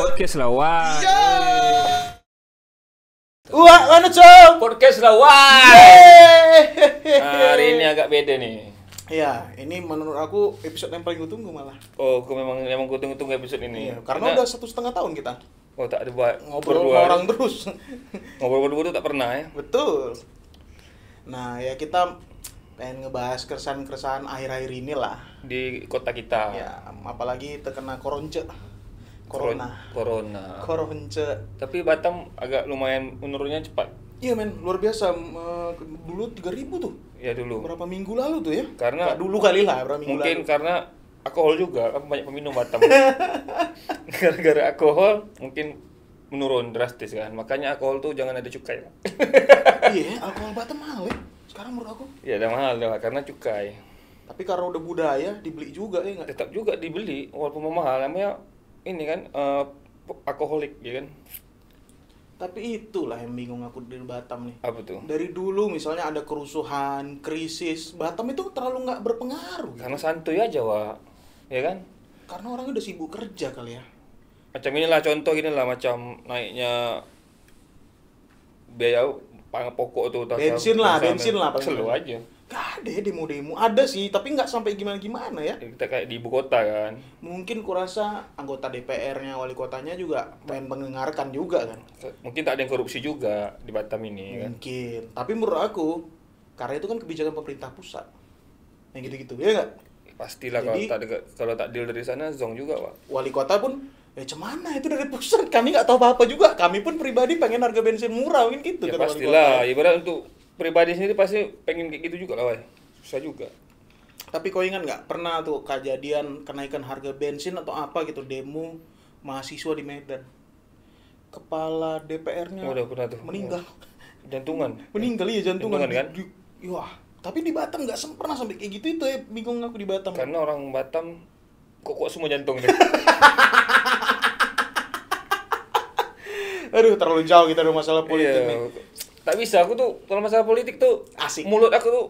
Podcast lah, wah. Wah, mana Cong? Podcast lah, wah. Hari ini agak beda nih. Iya, ini menurut aku episode yang paling gue tunggu malah. Oh, aku memang gue tunggu episode ini. Iya, karena udah 1,5 tahun kita Oh, tak ada buat ngobrol sama orang terus. Ngobrol berdua tuh tak pernah ya. Betul. Nah, ya kita pengen ngebahas keresahan-keresahan akhir-akhir ini lah. Di kota kita. Ya, apalagi terkena Corona. Corona. Tapi Batam agak lumayan menurunnya cepat. Iya men, luar biasa. Dulu 3.000 tuh. Ya dulu. Berapa minggu lalu tuh ya? Karena dulu kali lah, berapa minggu mungkin lalu. Karena alkohol juga, kan banyak peminum Batam. Gara-gara alkohol mungkin menurun drastis kan. Makanya alkohol tuh jangan ada cukai. Iya, alkohol Batam mahal ya. Sekarang menurut aku. Ya udah mahal lah karena cukai. Tapi karena udah budaya dibeli juga ya nggak? Tetap juga dibeli walaupun mahal, namanya ini kan alkoholik ya kan. Tapi itulah yang bingung aku di Batam nih. Apa tuh? Dari dulu misalnya ada kerusuhan, krisis, Batam itu terlalu nggak berpengaruh. Karena santuy aja, Wak. Ya kan? Karena orang udah sibuk kerja kali ya. Macam inilah contoh gini lah, macam naiknya biaya pokok tuh. Bensin lah paling selalu aja. Gak ada ya demo-demo. Ada sih, tapi nggak sampai gimana-gimana ya. Kita kayak di ibu kota kan. Mungkin kurasa anggota DPR-nya, wali kotanya juga pengen mendengarkan juga kan. Mungkin tak ada yang korupsi juga di Batam ini kan. Mungkin. Tapi menurut aku, karena itu kan kebijakan pemerintah pusat. Yang gitu-gitu, ya nggak? Pastilah. Jadi, kalau tak deal dari sana zong juga, Pak. Wali kota pun cemana itu dari pusat, kami nggak tahu apa-apa juga. Kami pun pribadi pengen harga bensin murah, mungkin gitu. Ya kan, pastilah, ibarat untuk pribadi sendiri pasti pengen kayak gitu juga lah, Wak. Susah juga. Tapi kau ingat nggak pernah tuh kejadian kenaikan harga bensin atau apa gitu, demo mahasiswa di Medan, kepala DPR-nya Udah pernah tuh meninggal. Jantungan. Meninggal iya, jantungan kan? Wah, tapi di Batam nggak pernah sampai kayak gitu. Itu ya bingung aku di Batam. Karena orang Batam kok semua jantung deh. Aduh, terlalu jauh kita dari masalah politik nih. Tak bisa, aku tuh kalau masalah politik tuh Asik. mulut aku tuh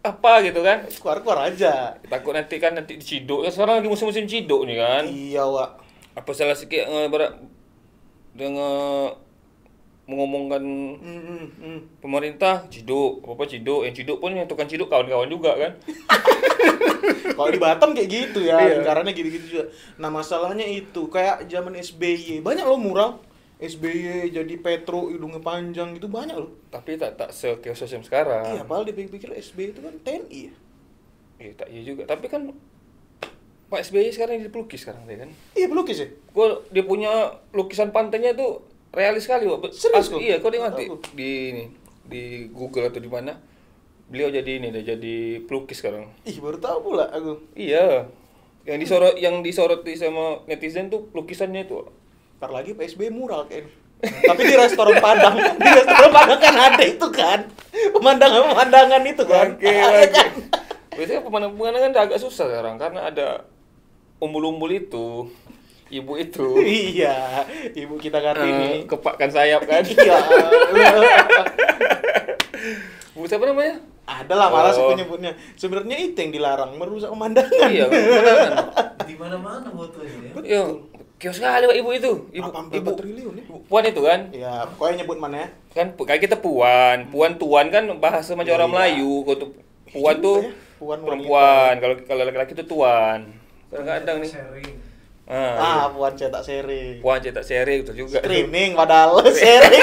apa gitu kan. Keluar-keluar aja. Takut nanti diciduk. Sekarang lagi musim-musim ciduk nih kan. Iya, Wak. Apa salah sikit dengan mengomongkan pemerintah ciduk, apa ciduk, yang ciduk pun yang tukang ciduk kawan-kawan juga kan. Kalau di Batam kayak gitu ya, Iya. lingkarannya gitu-gitu juga. Nah, masalahnya itu kayak zaman SBY, banyak loh mural SBY jadi Petro hidungnya panjang gitu, banyak loh. Tapi tak se-chaos yang sekarang. Iya, padahal dipikir-pikir SBY itu kan TNI ya. Iya, tak iya juga. Tapi kan Pak SBY sekarang jadi pelukis sekarang dia kan. Iya, pelukis ya. Dia punya lukisan pantainya tuh realis sekali, Pak. Serius kok? Iya, kau nanti di Google atau di mana. Beliau jadi jadi pelukis sekarang. Ih, baru tahu pula aku. Iya. Yang disoroti sama netizen tuh lukisannya itu. Ntar lagi PSBY mural kayaknya. Tapi di restoran Padang, di restoran Padang kan ada itu kan. Pemandangan itu kan. Oke. Kan? Biasanya pemandangan agak susah sekarang karena ada umbul-umbul itu. Ibu itu. Iya, ibu kita Kartini. Kepakkan sayap kan. Iya. Bu siapa namanya? Ada lah, malas aku nyebutnya. Sebenarnya itu yang dilarang, merusak pemandangan. Iya, pemandangan. Di mana-mana fotonya ya. Iya, kios sekali Pak ibu itu. Ibu 84 triliun ya. Puan itu kan? Iya, pokoknya nyebut mana ya? Kan kayak kita puan tuan kan bahasa macam orang Iya. Melayu. Kalau tuh puan Juga tuh ya, puan perempuan, kalau laki-laki itu tuan. Kadang-kadang nih. Sharing. Puan cetak seri. Puan cetak seri itu juga. Streaming padahal seri.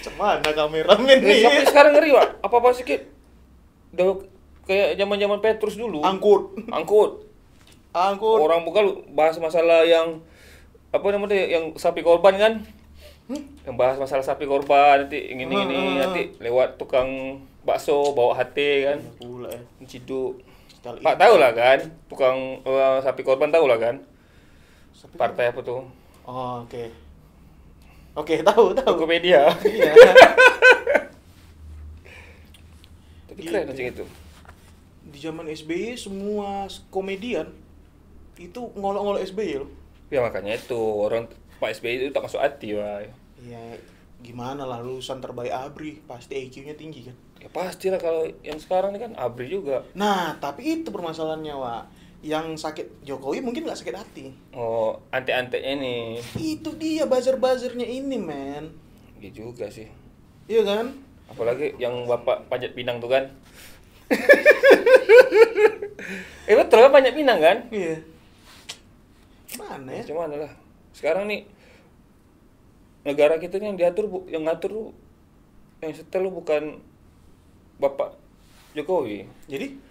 Cemana kameramen nih? Sampai sekarang ngeri, Pak. Apa-apa sedikit. Udah kayak zaman-zaman Petrus dulu. Angkut. Orang bukan bahas masalah yang apa namanya yang sapi korban kan? Yang bahas masalah sapi korban nanti ini nanti lewat tukang bakso bawa hati kan. Pula ya. Ciduk. Pak tahu lah kan? Tukang sapi korban tahu lah kan? Partai apa tuh? Oh, oke. Oke, tahu. Tokopedia. Iya. Tapi keren anjing itu. Di zaman SBY semua komedian itu ngolok-ngolok SBY loh. Ya makanya itu orang Pak SBY itu tak masuk hati, Wak. Ya gimana lah, lulusan terbaik ABRI, pasti IQ-nya tinggi kan. Ya pastilah kalau yang sekarang ini kan ABRI juga. Nah, tapi itu permasalahannya, Wak. Yang sakit Jokowi mungkin nggak sakit hati. Oh, antek-anteknya nih. Itu dia buzzer-buzzernya ini, men. Iya juga sih. Iya kan? Apalagi yang Bapak Panjat Pinang tuh kan. Betul kan Panjat Pinang kan? Iya. Mana ya? Cuman lah. Sekarang nih negara kita nih yang diatur yang ngatur yang setel bukan Bapak Jokowi. Jadi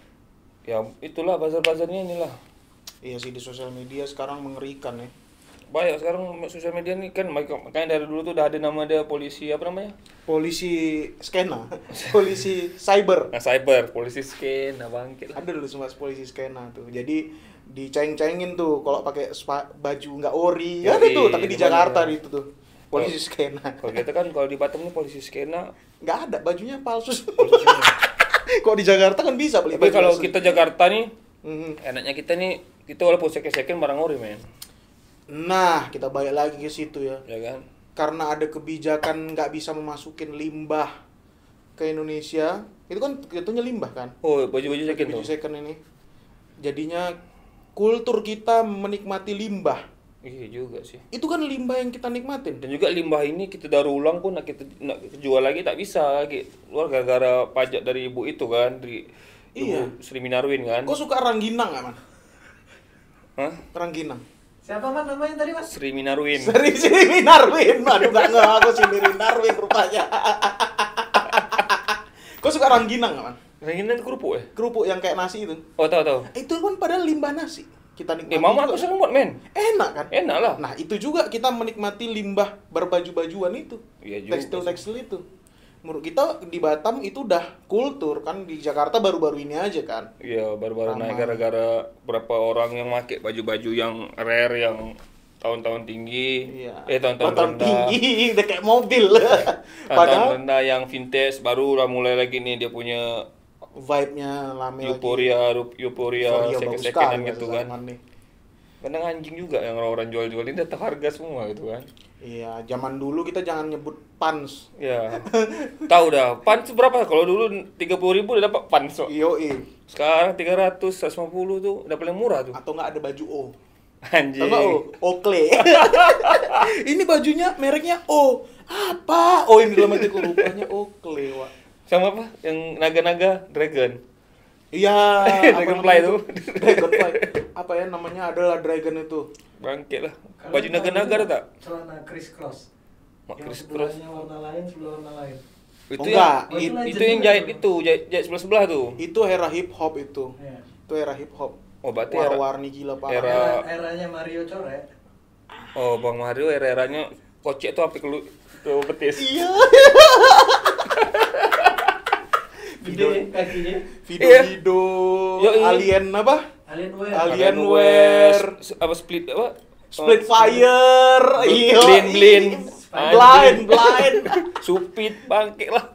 Ya itulah buzzer-buzzernya inilah. iya sih, di sosial media sekarang mengerikan ya. Banyak sekarang sosial media nih kan, makanya dari dulu tuh udah ada nama dia polisi apa namanya? Polisi skena, polisi cyber. Nah, cyber, polisi skena bangkit lah. Ada dulu semua polisi skena tuh. Jadi diceng-cengin tuh kalau pakai baju nggak ori. Ada tuh, tapi di Jakarta itu tuh. Polisi skena. Kalau kita kan kalau di Batam nih polisi skena Nggak ada, bajunya palsu. Kok di Jakarta kan bisa beli tapi baju kalau asli. kita Jakarta nih, enaknya kita nih, kita walaupun second barang ori men. Nah, kita balik lagi ke situ ya. Ya kan? Karena ada kebijakan nggak bisa memasukin limbah ke Indonesia. Itu kan jatuhnya limbah kan? Oh, baju-baju second Baju tuh. second ini. Jadinya kultur kita menikmati limbah. Iya juga sih. Itu kan limbah yang kita nikmatin. Dan juga limbah ini kita daur ulang pun nak kita jual lagi tak bisa lagi. Luar gara-gara pajak dari ibu itu kan, dari Iya. Ibu Sri Minarwin kan. Kok suka Rangginang nggak, Man? Hah? Rangginang. Siapa man namanya tadi mas? Sri Minarwin. Sri Minarwin. Aduh, nggak aku Sri Minarwin rupanya. Kok suka Rangginang nggak, Man? Ranginan kerupuk ya? Kerupuk yang kayak nasi itu. Oh, tahu. Itu kan padahal limbah nasi. Kita nikmati. Mama aku juga. sering buat men. Enak kan? Enak lah. Nah, itu juga kita menikmati limbah berbaju-bajuan itu. Iya juga Tekstil-tekstil itu. Menurut kita di Batam itu udah kultur kan, di Jakarta baru-baru ini aja kan. Iya, baru-baru Ramai. naik gara-gara berapa orang yang pakai baju-baju yang rare yang tahun-tahun tinggi. Iya. Tahun-tahun Batam rendah. tinggi, udah kayak mobil. Tahun-tahun Padahal rendah yang vintage baru udah mulai lagi nih dia punya vibe-nya lame euforia lagi. Bagus second-secondan sekali gitu masa kan. zaman nih. Kadang anjing juga yang orang jual-jual ini tahu harga semua gitu kan. Iya, zaman dulu kita jangan nyebut pans. Ya. Tahu dah, pants berapa? Kalau dulu 30.000 udah dapat pants. So. Yoi. Sekarang 300, 150 tuh udah paling murah tuh. Atau nggak ada baju O. Anjing. Tahu nggak O? Oakley. Ini bajunya mereknya O. Apa? Oh, ini dalam hatiku rupanya Oakley, Wak. Sama apa? Yang naga-naga dragon. Iya, Dragonfly itu. Dragonfly. Apa ya namanya, adalah dragon itu. Bangke lah. Baju naga-naga ada tak? Celana criss cross. Mak Yang criss cross. sebelahnya warna lain, sebelah warna lain. Itu Oh, enggak. yang, Oh, itu legend itu yang juga jahit tuh. itu, jahit sebelah-sebelah tuh. Itu era hip hop itu. Iya. Itu era hip hop. Oh, berarti era, Warna-warni gila parah. Eranya Mario Coret. oh, Bang Mario era-eranya kocek tuh sampai ke betis. Iya. Gede kakinya. Video-video Yoi. alien apa? Alienware. Alienware. Apa split apa? Split fire. Iya. Blin. Blind. Supit bangke lah.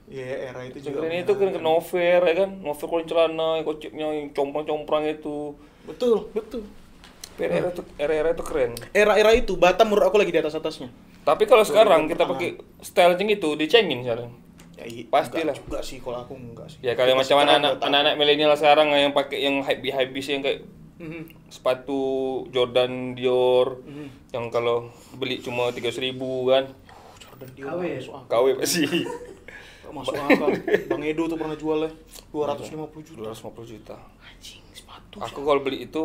Iya, era itu juga. Sebenarnya itu kan ke novel ya kan, novel kalau celana, koceknya yang comprang-comprang itu. Betul. Era-era itu keren. Era-era itu Batam menurut aku lagi di atas-atasnya. Tapi kalau sekarang kita pertengahan. pakai style yang itu dicengin sekarang. Ya, Pastilah. Enggak juga sih, kalau aku enggak sih. Ya kalian macam Sekarang anak-anak milenial sekarang yang pakai yang hype yang kayak Mhm. sepatu Jordan Dior Mhm. yang kalau beli cuma 300.000 kan. Jordan Dior KW. masuk akal. KW masih Nggak masuk akal. Bang Edo tuh pernah jualnya 250 juta. 250 juta. Anjing, sepatu. Aku kalau beli itu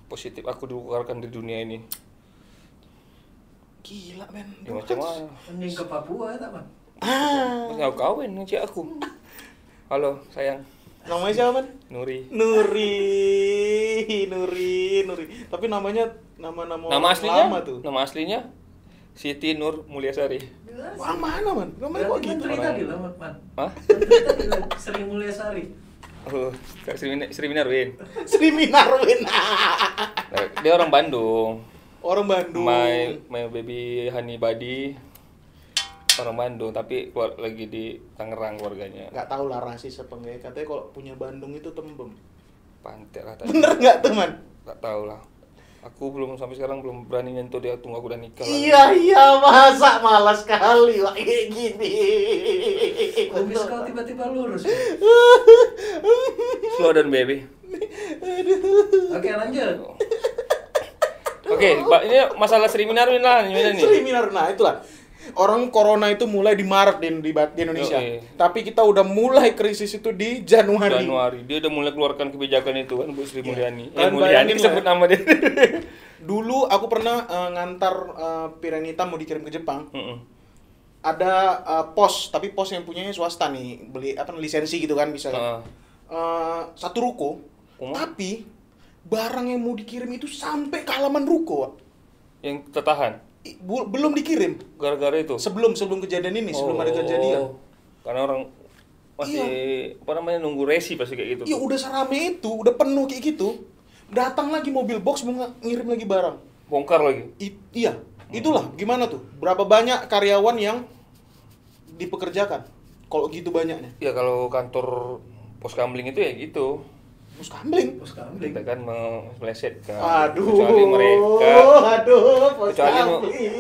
positif aku dikeluarkan di dunia ini. Gila, men. Ya macam mana? Mending ke Papua tak man? Masih aku kawin dengan cik aku. Halo, sayang. Namanya siapa, men? Nuri. Nuri. Tapi namanya nama-nama Nama orang aslinya? lama tuh. Nama aslinya Siti Nur Mulyasari. Orang mana, man? Namanya kok Berarti gitu? menteri orang. tadi lah man. Hah? Menteri tadi lah, Sri Mulyasari. Oh, Kak Sri Minarwin. Sri Minarwin. Dia orang Bandung. Orang Bandung. My baby honey buddy orang Bandung tapi keluar lagi di Tangerang keluarganya. Nggak tahu lah rasis apa enggak. Katanya kalau punya Bandung itu tembem. Pantek lah tadi. Bener nggak, teman? Nggak tahu lah. Aku belum sampai sekarang belum berani nyentuh dia, tunggu aku udah nikah lah. Iya, masa malas sekali Wak, kayak gini. Habis kau tiba-tiba lurus. Slow down baby. Oke, lanjut. Oke, ini masalah Sri Minarwin lah ini. Sri Minarwin, nah itulah. Orang corona itu mulai di Maret di Indonesia. Tapi kita udah mulai krisis itu di Januari. Dia udah mulai keluarkan kebijakan itu kan Bu Sri Mulyani. Mulyani sebut nama dia. Dulu aku pernah ngantar piring hitam mau dikirim ke Jepang. Ada pos, tapi pos yang punyanya swasta nih, beli lisensi gitu kan bisa. Satu ruko, tapi barang yang mau dikirim itu sampai ke halaman ruko. Yang tertahan? Belum dikirim. Gara-gara itu? Sebelum kejadian ini, sebelum ada kejadian. Karena orang masih nunggu resi pasti kayak gitu. Iya, udah serame itu, udah penuh kayak gitu. Datang lagi mobil box mau ngirim lagi barang. Bongkar lagi? Iya, itulah gimana tuh? Berapa banyak karyawan yang dipekerjakan? Kalau gitu banyaknya. Ya kalau kantor pos kamling itu ya gitu. Pos kamling? Kita kan melesetkan. Kecuali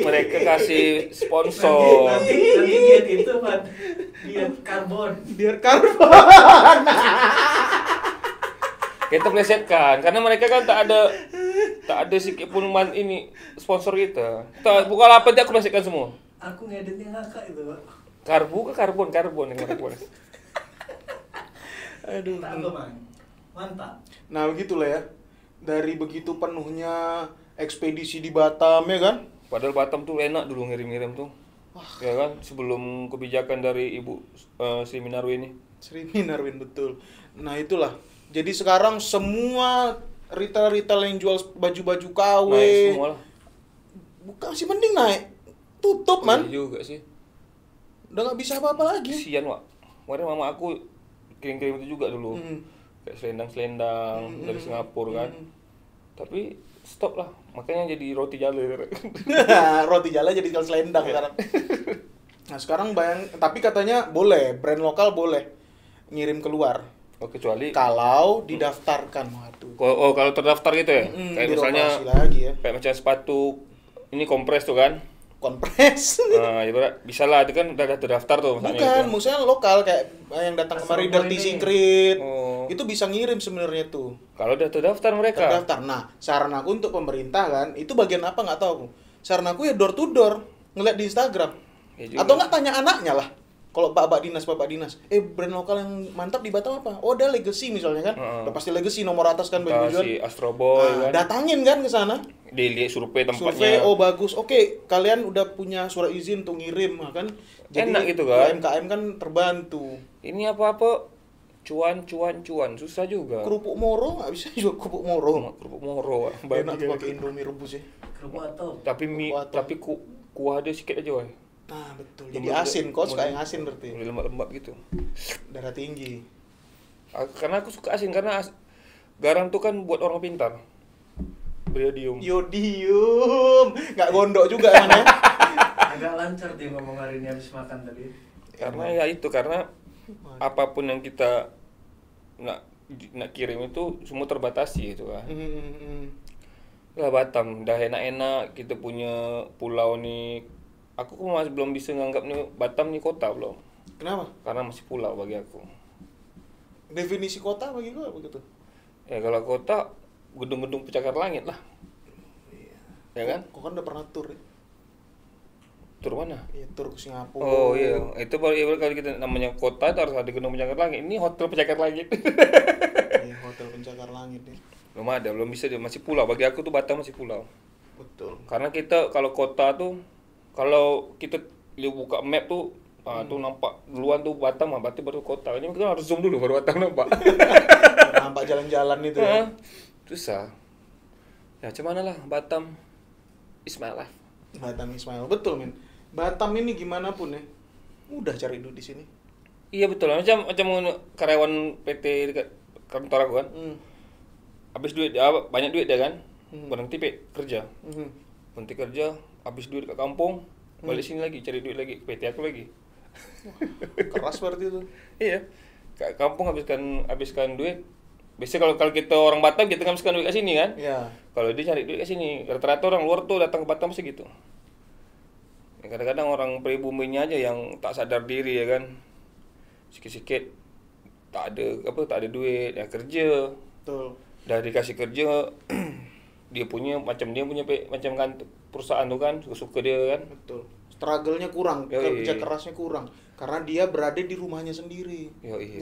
mereka kasih sponsor. Nanti diet itu Pak. Diet karbon. Kita melesetkan karena mereka kan tak ada sedikit pun ini sponsor kita. Kita buka apa dia aku melesetkan semua. Aku ngeditnya ngakak itu, Pak. Karbon. Aduh. Mantap. Nah, begitulah ya. Dari begitu penuhnya ekspedisi di Batam ya kan? Padahal Batam tuh enak dulu ngirim-ngirim tuh. Ya kan, sebelum kebijakan dari Ibu Sri Minarwin ini. Sri Minarwin, betul. Nah, itulah. Jadi sekarang semua retail yang jual baju-baju KW naik semua lah. Bukan sih, mending naik. Tutup, man. Iya juga sih. Udah nggak bisa apa-apa lagi. Kesian, Wak. Kemarin mama aku kirim-kirim itu juga dulu. Kayak selendang-selendang dari Singapura kan. Tapi stop lah. Makanya jadi roti jala. Roti jala jadi selendang sekarang. Nah, sekarang tapi katanya boleh, brand lokal boleh ngirim keluar. Kecuali kalau didaftarkan. Waduh. Kalau terdaftar gitu ya? Kayak misalnya lagi ya. Kayak macam sepatu ini kompres tuh kan? Kompres. Nah, bisa lah, itu kan udah terdaftar tuh. Bukan, maksudnya lokal kayak yang datang kemari Dirty Secret. Itu bisa ngirim sebenarnya tuh. Kalau udah terdaftar mereka. Terdaftar. Nah, saran aku untuk pemerintah kan, itu bagian apa nggak tahu aku. Saran aku ya door to door, ngeliat di Instagram. Ya, atau nggak tanya anaknya lah. Kalau bapak dinas, brand lokal yang mantap di Batam apa? Oh, ada Legacy misalnya kan. Udah pasti Legacy nomor atas kan baju-bajuan. Si Astro Boy kan. Datangin kan ke sana. Dilihat survei tempatnya. Oh bagus. Oke, kalian udah punya surat izin untuk ngirim kan. Jadi enak gitu kan. UMKM kan terbantu. Ini apa-apa cuan susah juga. Kerupuk moro nggak bisa juga kerupuk moro. Enak tuh pakai Indomie rebus ya. Kerupuk atau. Tapi kuah dia sedikit aja, woy. Nah, betul. Jadi asin, kau suka yang asin berarti. Lembab gitu. Darah tinggi. Karena aku suka asin karena garam tuh kan buat orang pintar. Yodium. Nggak gondok juga emang ya. Agak lancar dia ngomong hari ini habis makan tadi. Karena apapun yang kita nak kirim itu semua terbatasi gitu kan. Lah Batam udah enak-enak, kita punya pulau nih. Aku masih belum bisa nganggap nih Batam nih kota belum. Kenapa? Karena masih pulau bagi aku. Definisi kota bagi gua begitu. Ya kalau kota gedung-gedung pencakar langit lah. Iya. Ya kan? Kau kan udah pernah tur ya? Tur mana? Iya, tur ke Singapura. Oh iya, itu baru kalau kita namanya kota itu harus ada gedung pencakar langit. Ini hotel pencakar langit. Iya, hotel pencakar langit nih. Belum bisa dia masih pulau. Bagi aku tuh Batam masih pulau. Betul. Karena kita kalau kota tuh kalau kita buka map tuh tuh nampak duluan tuh Batam, berarti baru kota. Ini kita harus zoom dulu baru Batam nampak. Nampak jalan-jalan itu ya. Susah. Ya cuman lah Batam is my life. Batam Ismail, betul men. Batam ini gimana pun ya, mudah cari duit di sini. Iya betul. Macam karyawan PT kantor aku kan. Habis duit banyak duit dia kan. Berhenti kerja. Berhenti kerja, habis duit ke kampung, balik sini lagi cari duit lagi, PT aku lagi. Keras berarti itu. Iya. Ke kampung habiskan duit. Biasanya kalau kita orang Batam kita habiskan duit ke sini kan? Iya. Kalau dia cari duit ke sini, rata-rata orang luar tuh datang ke Batam segitu. Ya, kadang-kadang orang pribuminya aja yang tak sadar diri ya kan. Sikit-sikit tak ada duit, ya kerja. Betul. Dari kasih kerja dia punya kan perusahaan tuh kan suka dia kan. Betul. Struggle-nya kurang, kerja kerasnya kurang karena dia berada di rumahnya sendiri.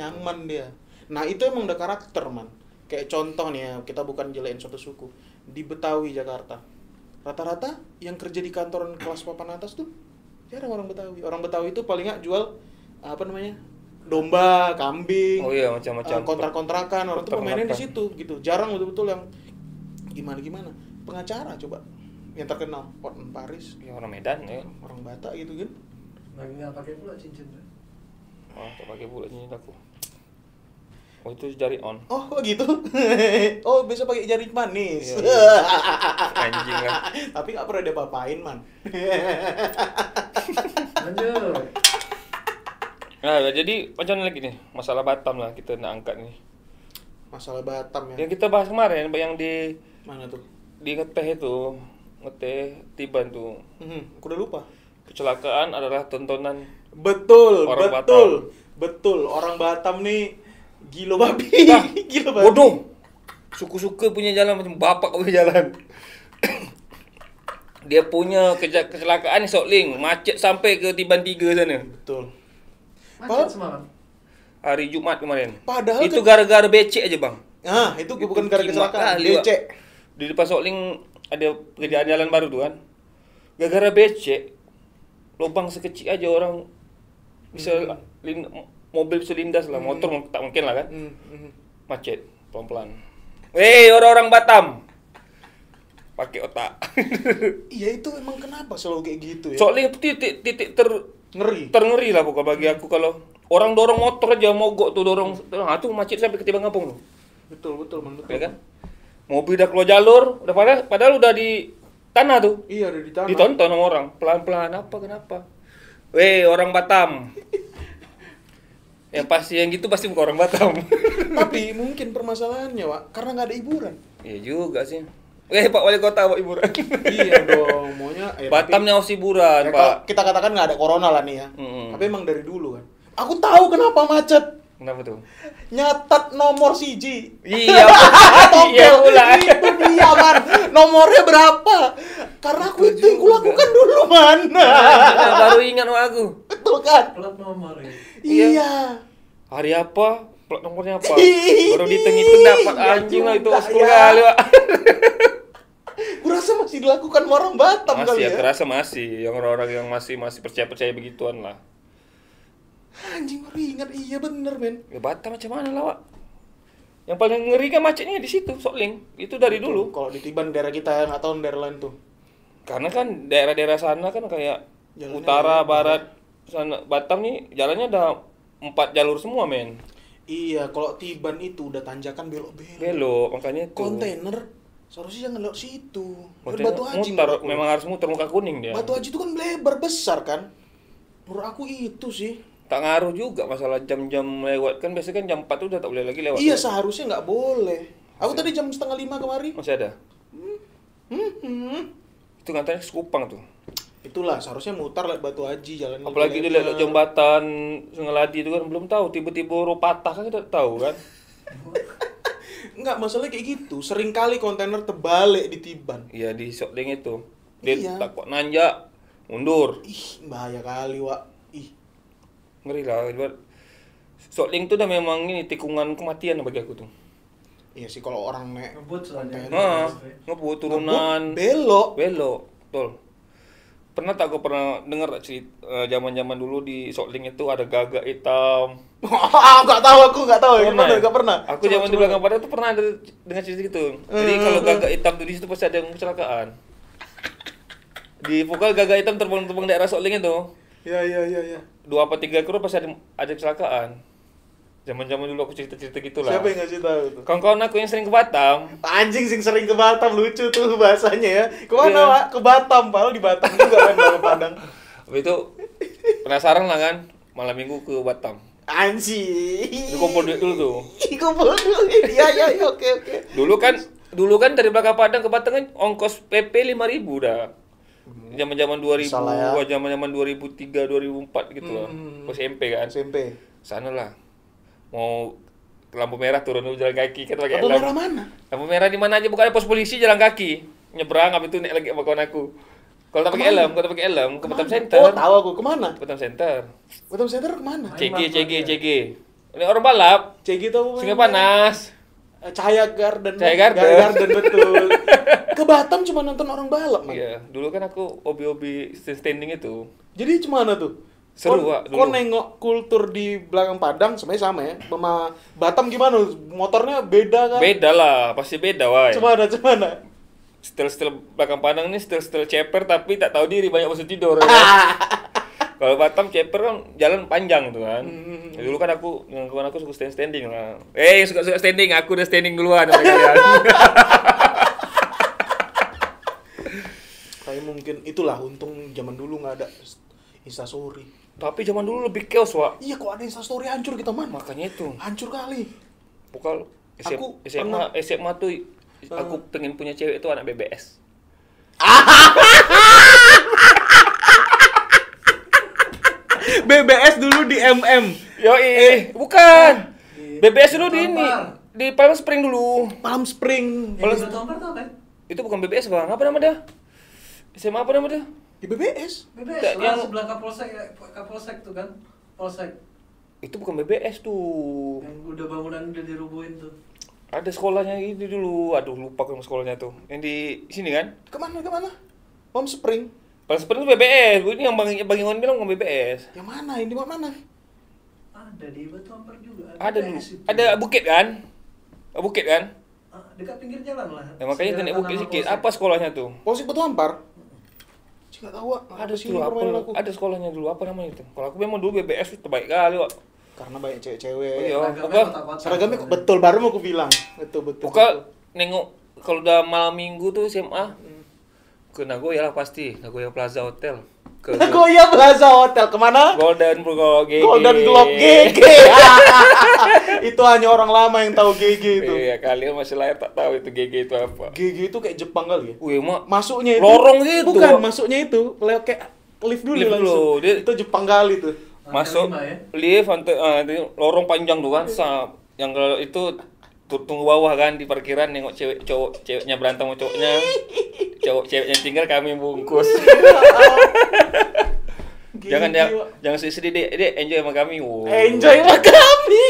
Nyaman dia. Nah, itu emang udah karakter, man. Kayak contoh nih ya, kita bukan jelein suatu suku. Di Betawi, Jakarta. Rata-rata yang kerja di kantoran kelas papan atas tuh jarang orang Betawi. Orang Betawi itu paling nggak jual domba, kambing. Oh iya, macam-macam. Kontrak-kontrakan, orang tuh pemainnya di situ gitu. Jarang betul-betul yang gimana. Pengacara coba yang terkenal, Hotman Paris. Ya orang Medan ya. Orang Batak gitu kan. Lagi nggak pakai pula cincin. Oh, tak pakai pula cincin aku. Oh, itu jari on. Oh, gitu. Oh, bisa pakai jari manis. Iya. Anjing lah. Tapi nggak pernah dia papain, man. Lanjut. Nah, jadi macam lagi nih, masalah Batam lah kita nak angkat nih. Masalah Batam ya. Yang kita bahas kemarin, yang di Mana tuh? Di ngeteh Tiban tuh. Aku udah lupa. Kecelakaan adalah tontonan Betul, orang betul. Orang Batam nih gila babi. Nah, Gila babi. bodoh. Suku-suku punya jalan macam bapak punya jalan. Dia punya kecelakaan Sokling, macet sampai ke Tiban 3 sana. Betul. Macet semalam. Hari Jumat kemarin. Padahal itu gara-gara becek aja, Bang. Ah, itu bukan gara kecelakaan, becek. Di depan Sokling ada pekerjaan jalan baru tuh kan. Gara-gara becek, lubang sekecil aja orang bisa mobil bisa lindas lah, motor tak mungkin lah kan. Macet, pelan-pelan. Orang-orang Batam. Pakai otak. Iya, itu emang kenapa selalu kayak gitu ya? Soalnya titik ngeri lah pokoknya bagi aku kalau orang dorong motor aja mogok tuh dorong tuh macet sampai ke Tiban Kampung tuh. Betul, betul. Ya kan? Mobil udah keluar jalur, udah padahal udah di tanah tuh. Iya, udah di tanah. Ditonton sama orang, pelan-pelan kenapa? Orang Batam. yang gitu pasti bukan orang Batam. Tapi mungkin permasalahannya, Wak, karena nggak ada hiburan. Iya juga sih. Pak Wali Kota bawa hiburan. Iya dong, maunya Batamnya harus hiburan, ya, Pak. Kita katakan nggak ada corona lah nih ya. Tapi emang dari dulu kan. Aku tahu kenapa macet. Kenapa tuh? Nyatat nomor CG. Iya, iya pula. Itu dia, man. Nomornya berapa? Karena aku itu yang kulakukan dulu, man. Baru ingat sama aku. Betul kan? Plat nomor ya. Iya. Hari apa? Plat nomornya apa? Baru dihitung dapat anjing lah itu sekali kali, Pak. Kurasa masih dilakukan orang Batam kali ya. Kerasa masih, yang orang-orang yang masih percaya begituan lah. Anjing, baru ingat, iya bener, men. Ya Batam macam mana lah, Pak? Yang paling ngeri kan macetnya di situ, Sokling. Itu dari dulu. Kalau di Tiban daerah kita nggak tahu daerah lain tuh. Karena kan daerah-daerah sana kan kayak jalannya utara, barat, sana Batam nih jalannya ada 4 jalur semua, men. Iya, kalau Tiban itu udah tanjakan belok-belok. Belok, makanya itu. Kontainer seharusnya jangan lewat situ. Batu Haji memang harus muter muka kuning dia. Batu Haji itu kan lebar besar kan. Menurut aku itu sih. Tak ngaruh juga masalah jam-jam lewat kan biasanya kan jam 4 tuh udah tak boleh lagi lewat. Iya, seharusnya nggak boleh. Aku tadi jam 4:30 kemari. Masih ada. Itu katanya Sekupang tuh. Itulah seharusnya mutar lewat Batu Haji jalan. Apalagi dia lewat jembatan Sungai Ladi itu kan belum tahu tiba-tiba patah kan kita tahu kan. Enggak, masalahnya kayak gitu. Sering kali kontainer terbalik di Tiban. Iya, di Sokling itu. Dia Iya. tak kok nanjak, mundur. Ih, bahaya kali, Wak. Ih. Ngeri lah. Sokling tuh udah memang ini tikungan kematian bagi aku tuh. Iya sih kalau orang naik Ngebut soalnya. Ngebut turunan. Belok. Betul. Pernah tak kau pernah dengar tak cerita zaman-zaman dulu di Sokling itu ada gagak hitam. Enggak tahu, aku enggak tahu. Enggak pernah. Aku zaman di belakang pada tuh pernah ada dengar cerita gitu. Jadi kalau gagak hitam tuh di situ pasti ada yang kecelakaan. Di pokoknya gagak hitam terbang-terbang daerah Sokling itu. Iya. 2 apa 3 ekor pasti ada kecelakaan. Zaman-zaman dulu aku cerita-cerita gitulah. Siapa yang ngasih tahu tuh? Kawan-kawan aku yang sering ke Batam. Anjing sing sering ke Batam, lucu tuh bahasanya ya. Kemana, Iya. Pak? Ke Batam, Pak. Di Batam juga kan ke Padang. Habis itu penasaran lah kan, malam minggu ke Batam. Anjing. Itu kumpul duit dulu tuh. Kumpul duit. Iya, oke. Dulu kan dari belakang Padang ke Batam kan ongkos PP 5.000 dah. Zaman-zaman 2000, zaman-zaman 2003, 2004 gitu loh. SMP kan. SMP. Sana lah. Mau lampu merah turun dulu jalan kaki kan pakai Lampu helm. merah mana? Lampu merah di mana aja, bukan ada pos polisi jalan kaki. Nyebrang habis itu naik lagi sama kawan aku. Kalau tak pakai helm ke Batam Center. Oh, tahu aku. Kemana? Batam Center. Batam Center kemana? CG. Ini orang balap. CG itu apa? Sungai Panas. Cahaya Garden. Cahaya Garden. Betul. Ke Batam cuma nonton orang balap, Man. Iya, dulu kan aku hobi-hobi standing itu. Jadi cemana tuh? Seru, Wak, dulu. Kau nengok kultur di belakang Padang sebenarnya sama ya. Sama Batam gimana? Motornya beda kan? Beda lah, pasti beda, wah. Cemana? Setel belakang Padang ini setel ceper tapi tak tahu diri, banyak masa tidur. Ya. Kalau Batam ceper kan jalan panjang tuh kan. Dulu kan aku dengan kawan aku suka standing lah. Suka standing, aku udah standing duluan sama kalian. Kayak mungkin itulah untung zaman dulu nggak ada Instastory. Tapi zaman dulu lebih chaos, Wak. Iya, kok ada Instastory hancur kita, Man. Makanya itu. Hancur kali. Bukan Aku SMA tuh aku pengen punya cewek itu anak BBS. BBS dulu di MM. Bukan. BBS dulu di ini. Di Palm Spring dulu. Palm Spring. Yang di Batu Ampar tuh apa? Itu bukan BBS, Bang. Apa nama dia? SMA apa nama dia? Di BBS. BBS yang sebelah Kapolsek tuh kan? Polsek. Itu bukan BBS tuh. Yang udah bangunan udah dirubuhin tuh. Ada sekolahnya ini dulu. Aduh, lupa kan sekolahnya tuh. Yang di sini kan? Kemana? Palm Spring. Palm Spring itu BBS. Ini yang Bang Iwan bilang bukan BBS. Yang mana? Yang di mana? Ada di Batu Ampar juga. Ada dulu. BBS itu. Ada Bukit kan? Bukit kan? Dekat pinggir jalan lah. Ya, makanya itu naik Bukit Nama sedikit. Polsek. Apa sekolahnya tuh? Polsek Batu Ampar. Nggak tahu, Wak. Ada Sini dulu permainan aku. ada sekolahnya dulu, apa namanya itu? Kalau aku memang dulu BBS itu terbaik kali, Wak. Karena banyak cewek-cewek. Iya, Seragamnya bukan. kotak-kotak. Seragamnya kok betul, baru mau aku bilang. Betul. Bukan nengok kalau udah malam minggu tuh SMA ke Nagoya lah pasti, Nagoya Plaza Hotel. Ke Nagoya Plaza Hotel kemana? Golden Globe GG. Golden Globe GG. Itu hanya orang lama yang tahu GG itu. Iya, kalian masih lahir tak tahu itu GG itu apa. GG itu kayak Jepang kali ya. Wih, mak Masuknya itu lorong gitu. Bukan, masuknya itu lewat kayak lift dulu Lift langsung. dulu. Dia- Itu Jepang kali tuh. masuk Lantai 5 ya? lift nanti lorong panjang tuh kan. Yang kalau itu tunggu bawah kan di parkiran nengok ceweknya berantem sama cowoknya. Ceweknya tinggal kami bungkus. Jangan sedih dek, enjoy sama kami. Wow. Enjoy sama kami.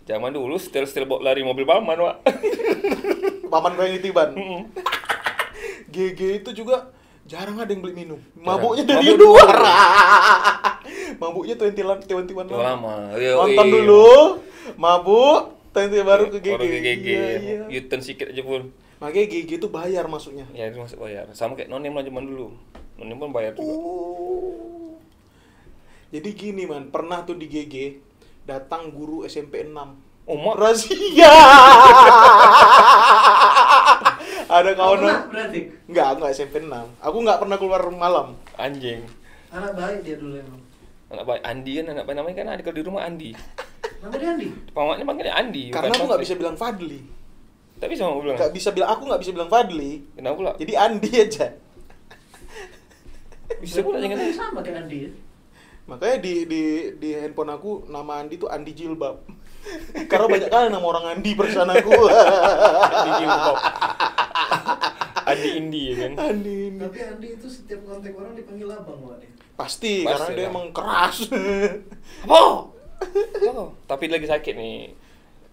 Zaman dulu setel bawa lari mobil paman, Wak. Paman gue yang ditiban. GG itu juga jarang ada yang beli minum. Mabuknya dari Mabuk luar. Mabuknya 21 lama. Nonton dulu, mabuk, nanti baru ke GG. Baru ke GG. Iya. U-turn sedikit aja pun. Makanya GG itu bayar masuknya. Ya itu masuk bayar. Sama kayak Nonim lah zaman dulu. Nonim pun bayar juga. Jadi gini, Man, pernah tuh di GG datang guru SMP 6. Oh, mak. Razia. Ada kawan Pernah berarti? Enggak SMP 6. Aku enggak pernah keluar malam. Anjing. Anak baik dia dulu emang. Anak baik Andi kan, anak baik namanya kan ada kalau di rumah Andi. Nama dia Andi? Pamannya panggilnya Andi. Karena bukan aku enggak Patrick. bisa bilang Fadli. Tapi sama aku bilang. Aku enggak bisa bilang Fadli. Kenapa pula? Jadi Andi aja. Bisa pula jangan. Namanya sama kayak Andi ya? Makanya di handphone aku nama Andi tuh Andi Jilbab. Karena banyak kali nama orang Andi perasaan aku. Andi Jilbab. Andi Indi ya kan. Andi ini. Tapi Andi itu setiap kontak orang dipanggil abang Wak dia. Pasti Pasti karena dia lah. emang keras. Oh. Tapi lagi sakit nih.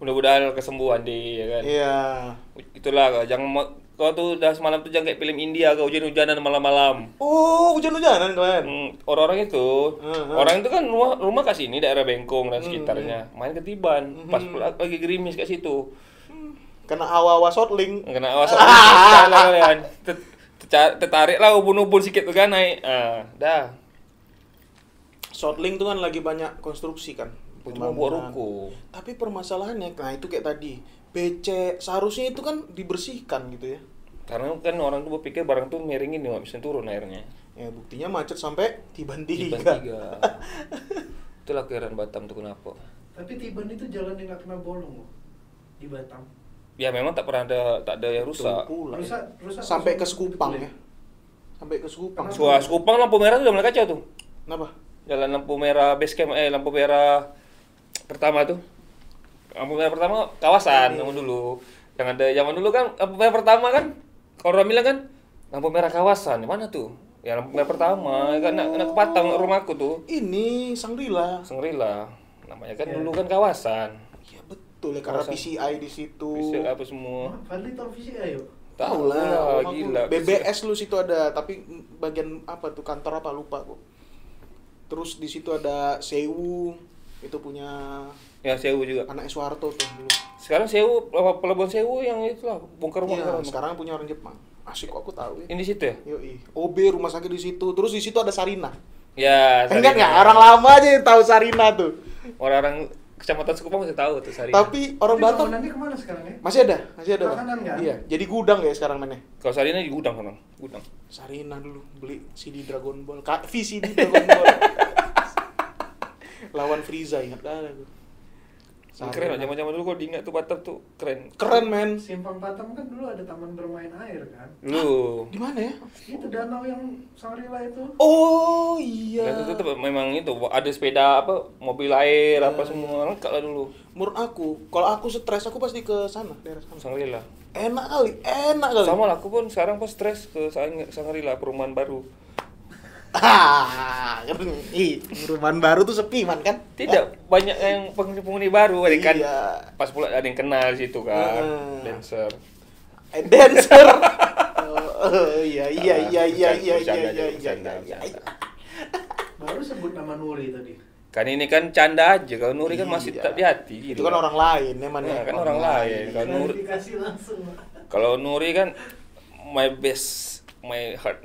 Mudah-mudahan kesembuhan di ya kan. Iya. Itulah jangan kau tuh udah semalam tuh jangan kayak film India kau hujan-hujanan malam-malam. Oh, hujan-hujanan kalian. Orang-orang itu, Hmm. orang itu kan rumah ke sini daerah Bengkong dan sekitarnya. Main ketiban, pas lagi gerimis ke situ. Kena hawa-hawa shortling. Kena awas lah kalian. Tertarik lah ubun-ubun sedikit tuh kan naik. Dah. Shortling tuh kan lagi banyak konstruksi kan. Cuma buat Pembangunan. ruko. Tapi permasalahannya, nah itu kayak tadi, becek seharusnya itu kan dibersihkan gitu ya. Karena kan orang tuh berpikir barang tuh miringin nggak bisa turun airnya. Ya buktinya macet sampai Tiban 3. Tiban 3. Itulah kehadiran Batam tuh kenapa. Tapi Tiban itu jalan yang nggak pernah bolong loh di Batam. Ya memang tak pernah ada yang rusak. Rusak Sampai ke langsung Sekupang betul ya. Sampai ke Sekupang. Kenapa? Sekupang lampu merah tuh udah mulai kacau tuh. Kenapa? Jalan lampu merah base camp lampu merah pertama tuh. Lampu merah pertama kawasan zaman dulu. Yang ada zaman dulu kan lampu merah pertama kan kalau orang bilang kan lampu merah kawasan. Mana tuh? Ya lampu merah pertama kan anak Patang rumahku tuh. Ini Sangrila. Namanya kan dulu kan kawasan. Iya betul ya karena PCI di situ. PCI apa semua. Fadli tahu PCI yuk? Tahu lah, gila. BBS lu situ ada, tapi bagian apa tuh kantor apa lupa kok. Terus di situ ada Sewu, itu punya ya Sewu juga. anak Soeharto tuh dulu. Sekarang Sewu Pelabuhan Sewu yang itulah bongkar Iya, sekarang punya orang Jepang. Asik kok aku tahu ya. Ini di situ ya? Yoi. OB rumah sakit di situ. Terus di situ ada Sarina. Ya, Enggak orang lama aja yang tahu Sarina tuh. Orang Kecamatan Sukupang masih tahu tuh Sarina. Tapi orang Batam bangunannya kemana sekarang ya? masih ada. Makanan kan? Iya, jadi gudang ya sekarang mana? Kalau Sarina di gudang kan, gudang. Sarina dulu beli CD Dragon Ball, VCD Dragon Ball. Lawan Frieza ingat dah tuh. Keren lah, zaman-zaman dulu kok diingat tuh Batam tuh keren. Keren men. Simpang Batam kan dulu ada taman bermain air kan? Lu. Di mana ya? Itu danau yang Sangrila itu. Oh iya. Dan itu memang itu ada sepeda apa mobil air apa semua lengkap lah dulu. Menurut aku, kalau aku stres aku pasti ke sana, daerah sana. Sangrila. Enak kali. Sama lah, aku pun sekarang pas stres ke Sangrila, perumahan baru. Perumahan baru tuh sepi man kan? Tidak, banyak yang penghuni baru, ada kan. Iya. Pas pula ada yang kenal di situ kan, dancer. Dancer. Iya. Baru sebut nama Nuri tadi. Kan ini kan canda aja, kalau Nuri kan masih tak di hati. Itu kan orang lain emang Nah, kan orang lain. Kalau Nuri, Dikasih langsung. kalau Nuri kan my best, my heart.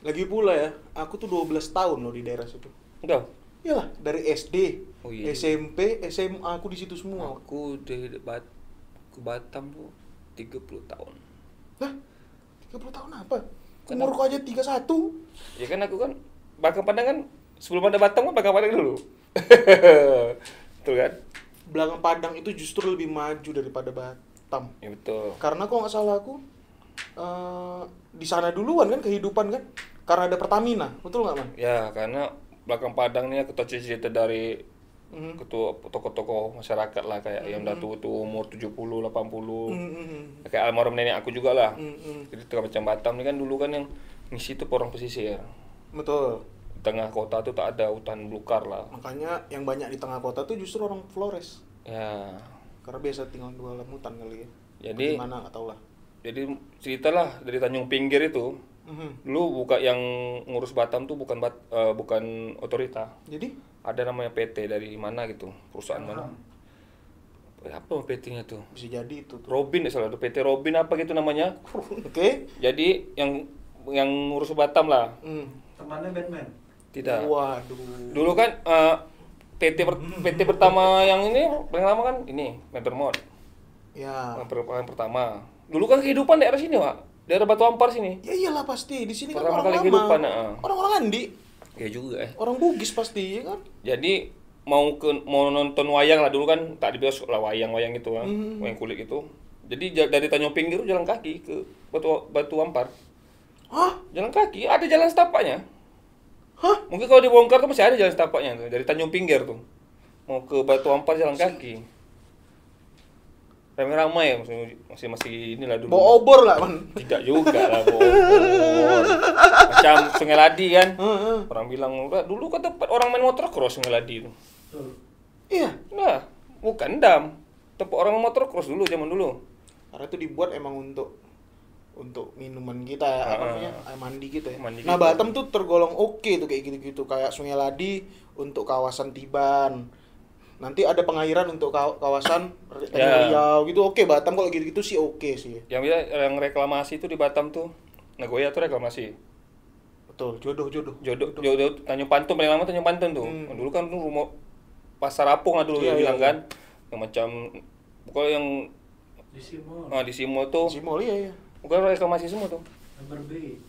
Lagi pula ya, aku tuh 12 tahun loh di daerah situ. Enggak. Iyalah, dari SD, Oh, iya. SMP, SMA aku di situ semua. Aku ke Batam tuh 30 tahun. Hah? 30 tahun apa? Kenapa? Umurku aja 31. Ya kan aku kan Bangka Padang kan sebelum ada Batam kan Bangka Padang dulu. Betul kan? Belakang Padang itu justru lebih maju daripada Batam. Ya betul. Karena kok nggak salah aku di sana duluan kan kehidupan kan, karena ada Pertamina, betul nggak man? Ya karena belakang Padang nih aku tahu cerita dari ketua tokoh-tokoh masyarakat lah kayak yang udah tua umur 70, 80. Kayak almarhum nenek aku juga lah. Jadi macam Batam ini kan dulu kan yang ngisi itu orang pesisir. Betul. Di tengah kota tuh tak ada hutan belukar lah. Makanya yang banyak di tengah kota tuh justru orang Flores. Ya. Karena biasa tinggal di dalam hutan kali ya. Jadi gimana nggak tahu lah. Jadi ceritalah dari Tanjung Pinggir itu. Dulu buka yang ngurus Batam tuh bukan otorita. Jadi ada namanya PT dari mana gitu, perusahaan mana. Apa PT-nya tuh? Bisa jadi itu tuh. Robin ya salah, PT Robin apa gitu namanya. Oke. Jadi yang ngurus Batam lah. Temannya Batman. Tidak. Waduh. Dulu kan PT pertama yang ini paling lama kan ini Metermod. Ya. Yang pertama. Dulu kan kehidupan daerah sini, Pak. Daerah Batu Ampar sini. Ya iyalah pasti di sini Pertama kan kali orang kehidupan, lama. Orang-orang Andi. Ya juga Orang Bugis pasti ya kan. Jadi mau nonton wayang lah dulu kan tak di bioskop lah wayang gitu kan, wayang kulit itu. Jadi dari Tanjung Pinggir jalan kaki ke Batu Ampar. Hah? Jalan kaki, ada jalan setapaknya. Hah? Mungkin kalau dibongkar tuh masih ada jalan setapaknya tuh dari Tanjung Pinggir tuh. Mau ke Batu Ampar jalan kaki. Ramai-ramai ya, masih inilah dulu. Bawa obor nggak man? Tidak juga lah bawa obor. Macam Sungai Ladi kan. Orang bilang dulu kan tempat orang main motor cross Sungai Ladi itu. Iya. Nah, bukan dam. Tempat orang main motor cross dulu zaman dulu. Karena itu dibuat emang untuk minuman kita apa namanya air mandi gitu ya. Mandi Nah gitu. Batam tuh tergolong oke tuh kayak gitu-gitu kayak Sungai Ladi untuk kawasan Tiban. Nanti ada pengairan untuk kawasan Riau gitu. Oke, Batam kalau gitu-gitu sih oke sih. Yang reklamasi itu di Batam tuh. Nagoya tuh reklamasi. Betul, jodoh. Tanjung Pantun paling lama Tanjung Pantun tuh. Dulu kan tuh rumah Pasar Apung lah dulu bilang kan. Yang macam pokoknya yang Di Simol. di Simol tuh. Simol iya. Bukan reklamasi semua tuh. Nomor B.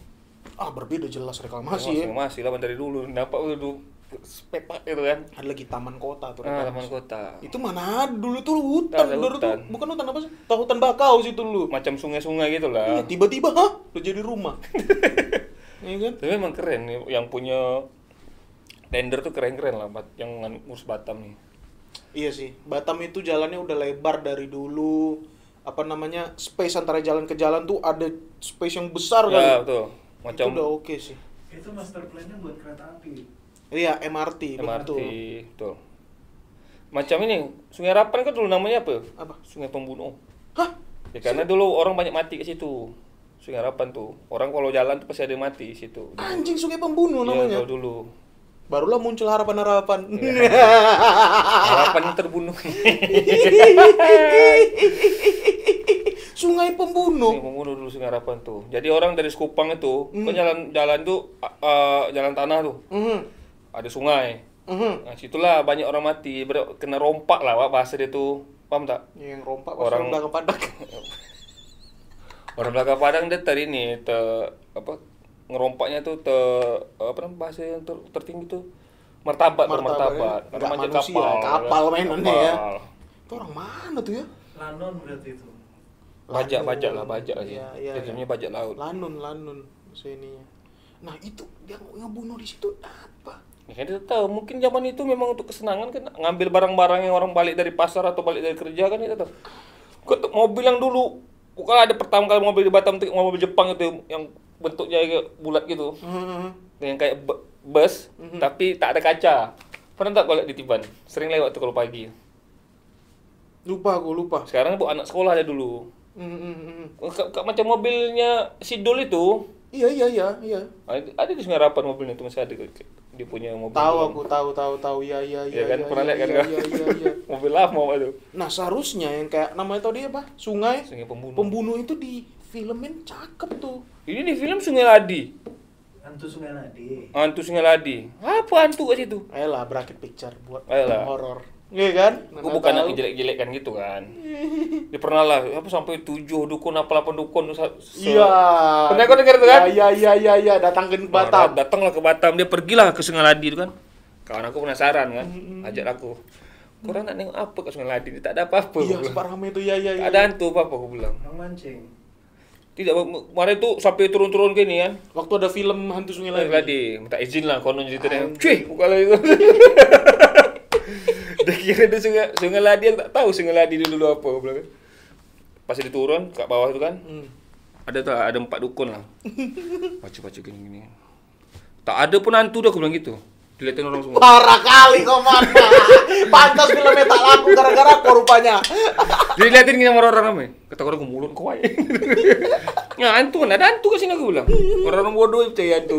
Berbeda jelas reklamasi ya. Reklamasi lah dari dulu. Nampak dulu sepepak itu kan. Ada lagi taman kota tuh. Taman kota. Itu mana ada dulu tuh hutan. Ada Dulu tuh hutan. bukan hutan apa sih? Tahu hutan bakau situ dulu. Macam sungai-sungai gitu lah. Iya, tiba-tiba udah jadi rumah. Iya kan? Tapi memang keren nih yang punya tender tuh keren-keren lah yang ngurus Batam nih. Iya sih, Batam itu jalannya udah lebar dari dulu. Apa namanya, space antara jalan ke jalan tuh ada space yang besar kan? Ya betul. Macam itu udah oke sih. Itu master plan-nya buat kereta api. Iya, MRT, betul. betul. Macam ini, Sungai Harapan kan dulu namanya apa? Apa? Sungai Pembunuh. Hah? Ya karena dulu orang banyak mati ke situ. Sungai Harapan tuh. Orang kalau jalan tuh pasti ada yang mati di situ. Anjing, Sungai Pembunuh Iya, namanya. kalau dulu. Barulah muncul harapan-harapan. Harapan yang terbunuh. Sungai Pembunuh. Sungai Pembunuh dulu Sungai Harapan tuh. Jadi orang dari Sekupang itu, kan jalan tuh jalan tanah tuh. Ada sungai. Nah, situlah banyak orang mati, kena rompak lah Pak, bahasa dia tuh. Paham tak? Yang rompak Orang belakang Padang. Orang belakang Padang dia ngerompaknya tuh bahasa yang tertinggi tuh martabat. Karena macam kapal mainannya ya. Itu orang mana tuh ya? Lanon berarti itu. Bajak lah. Iya. Namanya bajak laut. Lanun sininya. Nah, itu yang ngebunuh di situ apa? Ya kan kita tahu, mungkin zaman itu memang untuk kesenangan kan, ngambil barang-barang yang orang balik dari pasar atau balik dari kerja kan kita tahu. Kok mobil yang dulu, bukan ada pertama kali mobil di Batam tuh mobil Jepang itu yang bentuknya kayak bulat gitu. Yang kayak bus tapi tak ada kaca. Pernah tak kalau ditiban? Sering lewat tuh kalau pagi. Lupa. Sekarang buat anak sekolah ada dulu. Macam mobilnya Sidul itu. Iya. Ada di Sungai Harapan mobilnya itu masih ada. Dia punya mobil. Tahu. Iya. Ya kan pernah lihat kan? Iya. Mobil lama itu. Nah, seharusnya yang kayak namanya tadi apa? Sungai Pembunuh. Pembunuh itu di filmin cakep tuh. Ini di film Sungai Ladi. Hantu Sungai Ladi. Apa hantu ke situ? Ayolah, bracket picture buat Ayolah. horor. Iya kan? Gue bukan yang jelek-jelekkan gitu kan. Dia pernah lah, sampai 7 dukun apa 8 dukun. Iya. Pernah kau dengar itu kan? Iya. Datang ke Batam. Datanglah ke Batam, dia pergilah ke Sungai Ladi itu kan. Kawan aku penasaran kan, ajak aku. Korang nak nengok apa ke Sungai Ladi? Tak ada apa-apa. Iya, separamai itu. Iya. Tak ada hantu apa-apa aku bilang. Mancing. Tidak, kemarin tuh sampai turun-turun gini kan. Waktu ada film Hantu Sungai Ladi. Minta izin lah konon ceritanya. Cuy, buka lah itu. Dia kira dia Sungai Ladi, aku tak tahu Sungai Ladi dulu apa aku bilang kan. Pas dia turun kat bawah itu kan. Ada 4 dukun lah. Baca-baca gini-gini. Tak ada pun hantu dah aku bilang gitu. Dilihatin orang semua. Parah kali kau mana. Pantas filmnya tak laku gara-gara kau rupanya. Dilihatin gini sama orang ramai. Kata orang ke mulut kau aja. Ya hantu kan, ada hantu ke sini aku bilang. Orang bodoh percaya hantu.